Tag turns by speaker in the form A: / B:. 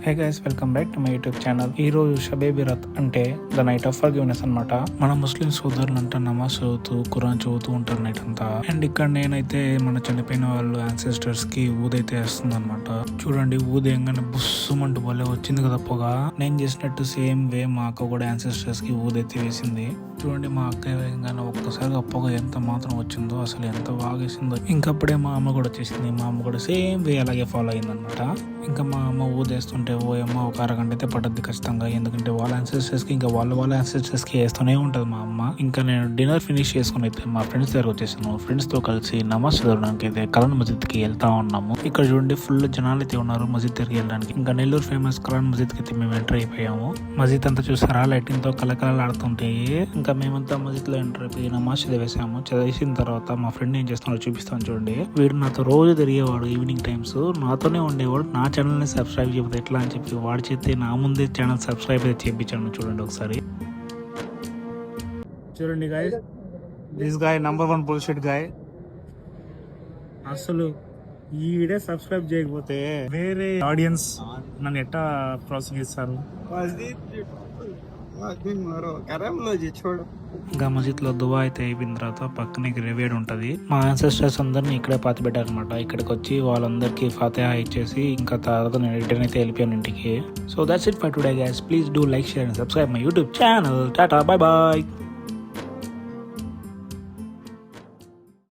A: Hey guys, welcome back to my YouTube channel. ఈ రోజు షబే బిరత్ అంటే ద నైట్ ఆఫ్ ఫర్గివ్నెస్ అన్నమాట. మన ముస్లిం సోదరులు అంతా నమాజ్ చదువుతూ ఖురాన్ చదువుతూ ఉంటారు నైట్ అంతా. అండ్ ఇక్కడ నేనైతే మన చనిపోయిన వాళ్ళు యాన్సెస్టర్స్ కి ఊదైతే వేస్తుంది అనమాట. చూడండి, ఊదేయంగానే బుస్సుమంటూ భలే వచ్చింది కదా పొగ. నేను చేసినట్టు సేమ్ వే మా అక్క కూడా యాన్సెస్టర్స్ కి ఊదైతే వేసింది. చూడండి, మా అక్క వేయంగానే ఒక్కసారిగా పొగ ఎంత మాత్రం వచ్చిందో, అసలు ఎంత బాగా వేసిందో. ఇంకప్పుడే మా అమ్మ కూడా వచ్చేసింది. మా అమ్మ కూడా సేమ్ వే అలాగే ఫాలో అయింది అనమాట. ఇంకా మా అమ్మ ఊదేస్తుంటే ఓ అమ్మ ఒక అరగంట అయితే పడద్ది ఖచ్చితంగా. ఎందుకంటే వాళ్ళ యాన్సెస్టర్స్ కి ఇంకా వాళ్ళ యాన్సెస్టర్స్ కి వేస్తూనే ఉంటది మా అమ్మ. ఇంకా నేను డిన్నర్ ఫినిష్ చేసుకుని అయితే మా ఫ్రెండ్స్ దగ్గర వచ్చేసాను. ఫ్రెండ్స్ తో కలిసి నమాజ్ చదవడానికి అయితే కలాన్ మస్జిద్ కి వెళ్తా ఉన్నాము. ఇక్కడ చూడండి, ఫుల్ జనాలు అయితే ఉన్నారు మస్జిద్ దగ్గరికి వెళ్ళడానికి. ఇంకా నెల్లూరు ఫేమస్ కలాన్ మస్జిద్ కి అయితే మేము ఎంటర్ అయిపోయాము. మస్జిద్ అంతా చూసారా, లైటింగ్ తో కలకలలాడుతుంటే. ఇంకా మేమంతా మస్జిద్ లో ఎంటర్ అయిపోయి నమాజ్ చదివేసాము. చదివేసిన తర్వాత మా ఫ్రెండ్ ఏం చేస్తున్నారో చూపిస్తాను చూడండి. వీడు నాతో రోజు తిరిగేవాడు. ఈవినింగ్ టైమ్స్ నాతోనే ఉండేవాడు. నా ఛానల్ ని సబ్స్క్రైబ్ చేయకపోతే ఎట్లా అని చెప్పి వాడి చేస్తే నా ముందే ఛానల్ సబ్స్క్రైబ్ అయితే చేయించాను. చూడండి ఒకసారి. చూడండి guy, this guy number 1 bullshit guy. అసలు ఈడే సబ్స్క్రైబ్ చేయకపోతే వేరే ఆడియన్స్ నన్ను ఎట్టా ప్రోత్సహిస్తారు. ఇంకా మస్జిద్ లో దువా అయితే అయిపోయిన తర్వాత పక్కనే గ్రేవేడ్ ఉంటది. మా యాన్సెస్టర్స్ అందరిని ఇక్కడే పాతి పెట్టారు అనమాట. ఇక్కడికి వచ్చి వాళ్ళందరికీ ఫాతిహా ఇచ్చేసి ఇంకా తర్వాత నేను రిటర్న్ అయితే వెళ్ళిపోయాను ఇంటికి. So that's it for today guys. Please do like, share and subscribe my YouTube channel. Tata, bye bye.